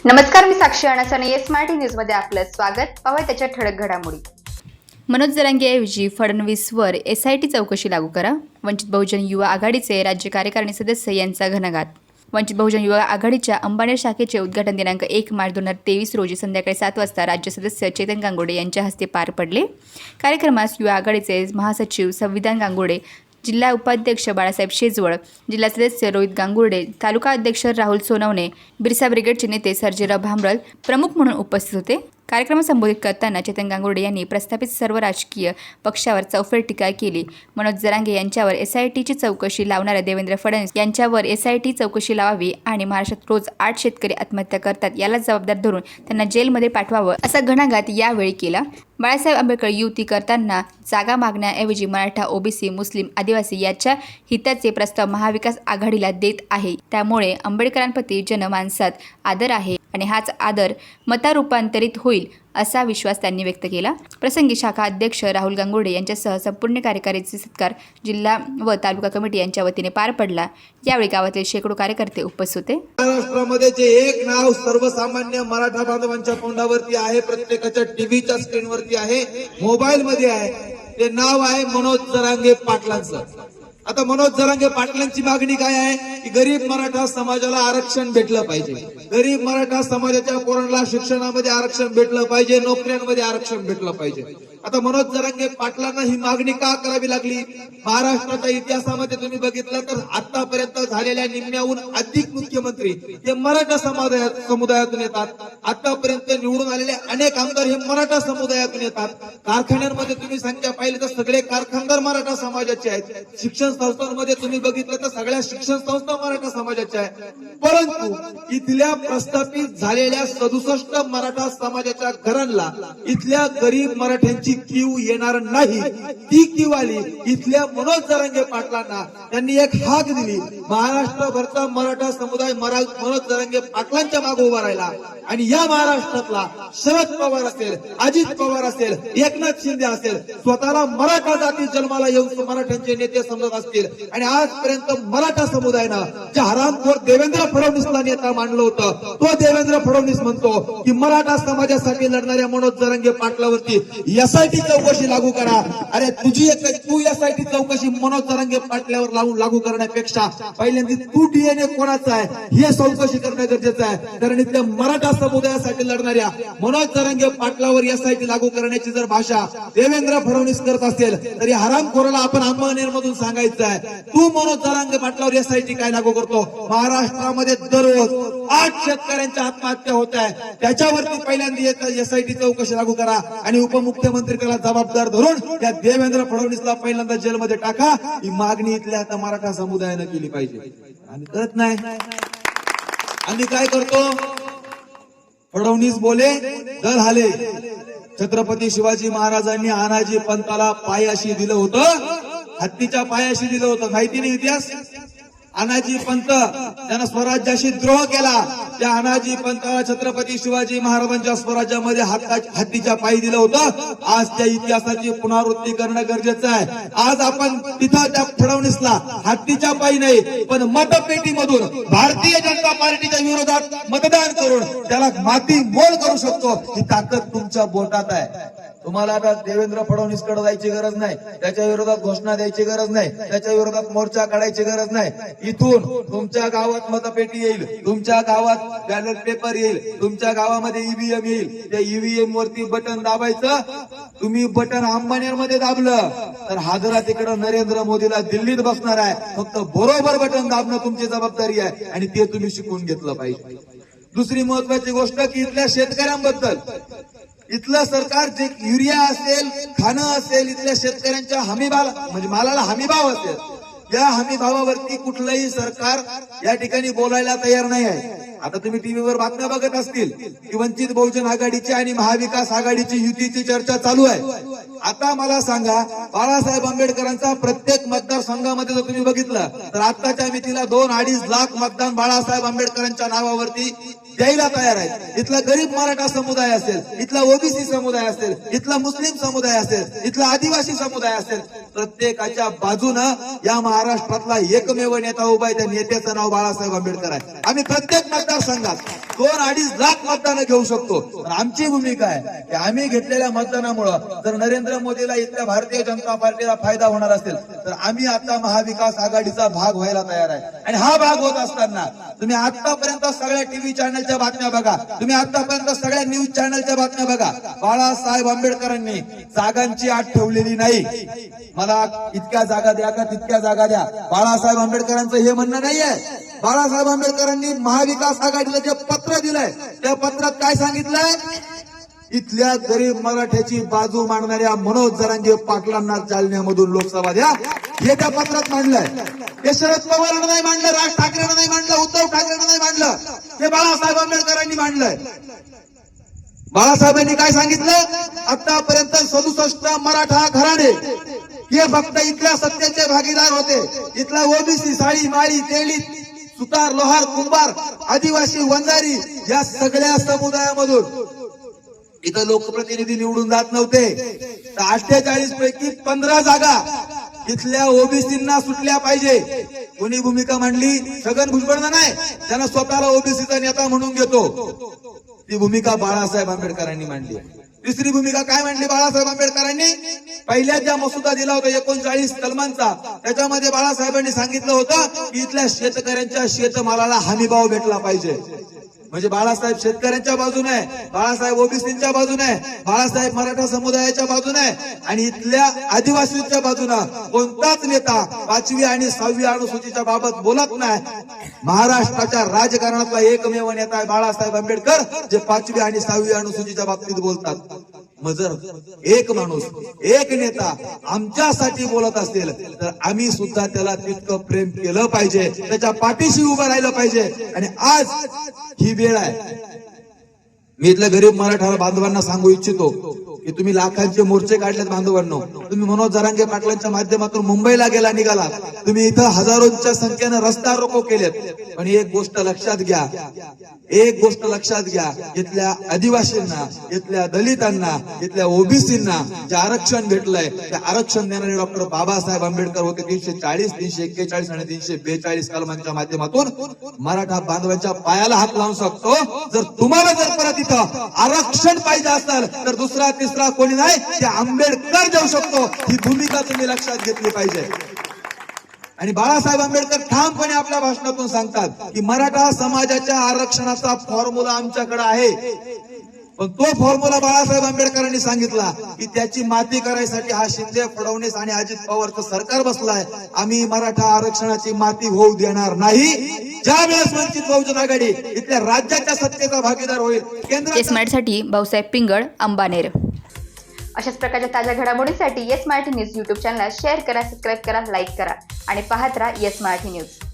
नमस्कार, मी साक्षी अणासाने yes Marathi news मध्ये आपलं स्वागत. पाहूया त्याच्या ठळक घडामोडी. मनोज जरांगेऐवजी फडणवीसवर SIT चौकशी लागू करा. वंचित बहुजन युवा आघाडीचे राज्य कार्यकारिणी सदस्य यांचा घणाघात. वंचित बहुजन युवा आघाडीच्या अंबानेर शाखेचे उद्घाटन दिनांक 1 मार्च 2023 रोजी संध्याकाळी 7 वाजता राज्य सदस्य चेतन गांगुर्डे यांच्या हस्ते पार पडले. कार्यक्रमास युवा आघाडीचे महासचिव संविधान गांगुर्डे, जिल्हा उपाध्यक्ष बाळासाहेब शेजवळ, जिल्हा सदस्य रोहित गांगुर्डे, तालुका अध्यक्ष राहुल सोनवणे, बिरसा ब्रिगेडचे नेते सर्जेराव भामरल प्रमुख म्हणून उपस्थित होते. कार्यक्रमात संबोधित करताना चेतन गांगुर्डे यांनी प्रस्थापित सर्व राजकीय पक्षावर चौफेर टीका केली. मनोज जरांगे यांच्यावर SITची चौकशी लावणाऱ्या देवेंद्र फडणवीस यांच्यावर SIT चौकशी लावावी आणि महाराष्ट्रात रोज 8 शेतकरी आत्महत्या करतात याला जबाबदार धरून त्यांना जेलमध्ये पाठवावं असा घणाघात यावेळी केला. बाळासाहेब आंबेडकर युती करताना जागा मागण्याऐवजी मराठा, OBC, मुस्लिम, आदिवासी याच्या हिताचे प्रस्ताव महाविकास आघाडीला देत आहे. त्यामुळे आंबेडकरांप्रती जनमानसात आदर आहे आणि हाच आदर मतारूपांतरित होईल असा विश्वास त्यांनी व्यक्त केला. प्रसंगी शाखा अध्यक्ष राहुल गांगुर्डे यांच्यासह संपूर्ण कार्यकारिणीचे सत्कार जिल्हा व तालुका कमिटी यांच्या वतीने पार पडला. यावेळी गावातील शेकडो कार्यकर्ते उपस्थित होते. महाराष्ट्रामध्ये जे एक नाव सर्वसामान्य मराठा बांधवांच्या तोंडावरती आहे, प्रत्येकाच्या टीव्हीच्या स्क्रीनवरती आहे, मोबाईल मध्ये आहे, ते नाव आहे मनोज जरांगे पाटलांचं. आता मनोज जरांगे पाटलांची मागणी काय आहे की गरीब मराठा समाजाला आरक्षण भेटलं पाहिजे, गरीब मराठा समाजाच्या पोरांना शिक्षणामध्ये आरक्षण भेटलं पाहिजे, नोकऱ्यांमध्ये आरक्षण भेटलं पाहिजे. आता मनोज जरांगे पाटलांना ही मागणी का करावी लागली? महाराष्ट्राच्या इतिहासामध्ये तुम्ही बघितलं तर आतापर्यंत झालेल्या निम्म्याहून अधिक मुख्यमंत्री हे मराठा समुदायातून येतात. आतापर्यंत निवडून आलेले अनेक आमदार हे मराठा समुदायातून येतात. कारखान्यांमध्ये तुम्ही संख्या पाहिली तर सगळे कारखानदार मराठा समाजाचे आहेत. शिक्षण संस्थांमध्ये तुम्ही बघितलं तर सगळ्या शिक्षण संस्था मराठा समाजाच्या आहेत. परंतु इथल्या प्रस्थापित झालेल्या 67 मराठा समाजाच्या घरांना इथल्या गरीब मराठ्यांची कीव येणार नाही. ती कीव आली इथल्या मनोज जरांगे पाटलांना. त्यांनी एक हाक दिली, महाराष्ट्रभरचा मराठा समुदाय मनोज जरांगे पाटलांच्या मागे उभा राहिला आणि या महाराष्ट्रातला शरद पवार असेल, अजित पवार असेल, एकनाथ शिंदे असेल, स्वतःला मराठा जाती जन्माला येऊन मराठ्यांचे नेते समजत असतील आणि आजपर्यंत मराठा समुदायानं जे हरामखोर देवेंद्र फडणवीसला नेता मानलं होतं, तो देवेंद्र फडणवीस म्हणतो की मराठा समाजासाठी लढणाऱ्या मनोज जरांगे पाटलावरती SIT चौकशी लागू करा. अरे तू SIT चौकशी मनोज जरांगे पाटलावर लागू करण्यापेक्षा पहिल्यांदा तू DNA कोणाचा आहे हे चौकशी करणं गरजेचं आहे. कारण इथल्या मराठा समुदायासाठी लढणाऱ्या मनोज जरांगे पाटलावर SIT लागू करण्याची जर भाषा देवेंद्र फडणवीस करत असेल तर या हरामखोराला आपण अंबानेर मधून सांगायचं आहे, तू मनोज जरांगे पाटलावर SIT काय लागू करतो? महाराष्ट्रामध्ये दररोज 8 शेतकऱ्यांच्या आत्महत्या होत आहे, त्याच्यावरती पहिल्यांदा SIT चौकशी लागू करा आणि उपमुख्यमंत्री त्याला जबाबदार धरून त्या देवेंद्र फडणवीसला पहिल्यांदा जेलमध्ये टाका. ही मागणी इथल्या आता मराठा समुदायानं केली पाहिजे. आणि करत नाही. आम्ही काय करतो? फडणवीस बोले दल हाले. छत्रपती शिवाजी महाराजांनी आनाजी पंताला पायाशी दिलं होतं, हत्तीच्या पायाशी दिलं होतं. माहिती नाही इतिहास? अनाजी पंत त्यानं स्वराज्याशी द्रोह केला. त्या अनाजी पंताला छत्रपती शिवाजी महाराजांच्या स्वराज्यामध्ये हत्तीच्या पायी दिलं होतं. आज त्या इतिहासाची पुनरावृत्ती करणं गरजेचं आहे. आज आपण तिथं त्या फडणवीसला हत्तीच्या पायी नाही पण मतपेटीमधून भारतीय जनता पार्टीच्या विरोधात मतदान करून त्याला माती मोल करू शकतो. ही ताकद तुमच्या बोटात आहे. तुम्हाला आता देवेंद्र फडणवीस कडे जायची गरज नाही, त्याच्या विरोधात घोषणा द्यायची गरज नाही, त्याच्या विरोधात मोर्चा काढायची गरज नाही. इथून तुमच्या गावात मतपेटी येईल, तुमच्या गावात बॅलेट पेपर येईल, तुमच्या गावामध्ये EVM येईल. त्या EVM वरती बटन दाबायचं. तुम्ही बटन अंबानेर मध्ये दाबलं तर हादरा तिकडं नरेंद्र मोदीला दिल्लीत बसणार आहे. फक्त बरोबर बटन दाबणं तुमची जबाबदारी आहे आणि ते तुम्ही शिकून घेतलं पाहिजे. दुसरी महत्वाची गोष्ट की इथल्या शेतकऱ्यांबद्दल इथलं सरकार जे युरिया असेल, खाणं असेल, इथल्या शेतकऱ्यांच्या हमीभाव म्हणजे मालाला हमीभाव असेल, या हमीभावावरती कुठलंही सरकार या ठिकाणी बोलायला तयार नाही आहे. आता तुम्ही टीव्हीवर बातम्या बघत असतील की वंचित बहुजन आघाडीची आणि महाविकास आघाडीची युतीची चर्चा चालू आहे. आता मला सांगा, बाळासाहेब आंबेडकरांचा प्रत्येक मतदारसंघामध्ये जर तुम्ही बघितलं तर आताच्या मितीला 2-2.5 लाख मतदान बाळासाहेब आंबेडकरांच्या नावावरती द्यायला तयार आहे. इथला गरीब मराठा समुदाय असेल, इथला OBC समुदाय असेल, इथला मुस्लिम समुदाय असेल, इथला आदिवासी समुदाय असेल, प्रत्येकाच्या बाजूनं या महाराष्ट्रातला एकमेव नेता उभा आहे, त्या नेत्याचं नाव बाळासाहेब आंबेडकर आहे. आम्ही प्रत्येक मतदारसंघात 2-2.5 लाख मतदानं घेऊ शकतो. पण आमची भूमिका आहे की आम्ही घेतलेल्या मतदानामुळं जर नरेंद्र मोदीला इथल्या भारतीय जनता पार्टीला फायदा होणार असेल तर आम्ही आता महाविकास आघाडीचा भाग व्हायला तयार आहे. आणि हा भाग होत असताना तुम्ही आतापर्यंत सगळ्या टीव्ही चॅनलच्या बातम्या बघा, तुम्ही आतापर्यंत सगळ्या न्यूज चॅनलच्या बातम्या बघा. बाळासाहेब आंबेडकरांनी जागांची अट ठेवलेली नाही. मला इतक्या जागा द्या का तितक्या जागा द्या, बाळासाहेब आंबेडकरांचं हे म्हणणं नाहीये. बाळासाहेब आंबेडकरांनी महाविकास आघाडीला जे पत्र दिलंय त्या पत्रात काय सांगितलंय? इथल्या गरीब मराठ्याची बाजू मांडणाऱ्या मनोज जरांगे पाटलांना जालन्यामधून लोकसभा द्या, हे त्या पत्रात मांडलंय. हे शरद पवारांना नाही मांडलं, राज ठाकरेंना नाही मांडलं, उद्धव ठाकरेंना नाही मांडलं, हे बाळासाहेब आंबेडकरांनी मांडलंय. बाळासाहेबांनी काय सांगितलं? आतापर्यंत 67 मराठा घराणे हे फक्त इथल्या सत्तेचे भागीदार होते. इथला ओबीसी, साळी, माळी, तेली, सुतार, लोहार, कुंभार, आदिवासी, वंजारी या सगळ्या समुदायामधून इथं लोकप्रतिनिधी निवडून जात नव्हते. तर 48 पैकी 15 जागा इथल्या ओबीसींना सुटल्या पाहिजे. कोणी भूमिका मांडली? छगन भुजबळनं नाही, त्यांना स्वतःला ओबीसीचा नेता म्हणून घेतो. ती भूमिका बाळासाहेब आंबेडकरांनी मांडली. तिसरी भूमिका काय मांडली बाळासाहेब आंबेडकरांनी? पहिल्या ज्या मसुदा दिला होता 39 कलमांचा, त्याच्यामध्ये बाळासाहेबांनी सांगितलं होतं की इथल्या शेतकऱ्यांच्या शेतमालाला हमीभाव भेटला पाहिजे. म्हणजे बाळासाहेब शेतकऱ्यांच्या बाजूने आहे, बाळासाहेब ओबीसींच्या बाजूने आहे, बाळासाहेब मराठा समुदायाच्या बाजूने आहे. आणि इथल्या आदिवासींच्या बाजूनं कोणताच नेता 5वी आणि 6वी अनुसूचीच्या बाबत बोलत नाही. महाराष्ट्राच्या राजकारणातला एकमेव नेता आहे बाळासाहेब आंबेडकर, जे 5वी आणि 6वी अनुसूचीच्या बाबतीत बोलतात. मग जर एक माणूस, एक नेता आमच्यासाठी बोलत असेल तर आम्ही सुद्धा त्याला तितकं प्रेम केलं पाहिजे, त्याच्या पाठीशी उभं राहिलं पाहिजे. आणि आज ही वेळ आहे. मी इथल्या गरीब मराठा बांधवांना सांगू इच्छितो की तुम्ही लाखांचे मोर्चे काढलेत बांधवांनो. तुम्ही मनोज जरांगे पाटलांच्या माध्यमातून मुंबईला निघाला, तुम्ही इथं हजारोंच्या संख्येनं रस्ता रोको केलेत. पण एक गोष्ट लक्षात घ्या, एक गोष्ट लक्षात घ्या, इथल्या आदिवासींना, इथल्या दलितांना, इथल्या ओबीसींना जे आरक्षण भेटलंय ते आरक्षण देणारे डॉक्टर बाबासाहेब आंबेडकर होते. 340, 341 आणि 342 कलमांच्या माध्यमातून मराठा बांधवांच्या पायाला हात लावून शकतो. जर तुम्हाला जर परत इथं आरक्षण पाहिजे असेल तर दुसरा तिसरा कोणी नाही, ते आंबेडकर देऊ शकतो. ही भूमिका तुम्ही लक्षात घेतली पाहिजे. आणि बाळासाहेब आंबेडकर ठामपणे आपल्या भाषणातून सांगतात की मराठा समाजाच्या आरक्षणाचा फॉर्म्युला आमच्याकडे आहे. पण तो फॉर्म्युला बाळासाहेब आंबेडकरांनी सांगितला की त्याची माती करायसाठी हा शिंदे, फडणवीस आणि अजित पवारचं सरकार बसलाय. आम्ही मराठा आरक्षणाची माती होऊ देणार नाही. ज्या वेळेस वंचित बहुजन आघाडी इथल्या राज्याच्या सत्तेचा भागीदार होईल, केसमॅटसाठी भाऊसाहेब पिंगळ, अंबानेर. अशाच प्रकारच्या ताज्या घडामोडींसाठी yes Marathi news YouTube channel share करा, सबस्क्राईब करा, लाईक करा आणि पाहत राहा येस मराठी न्यूज.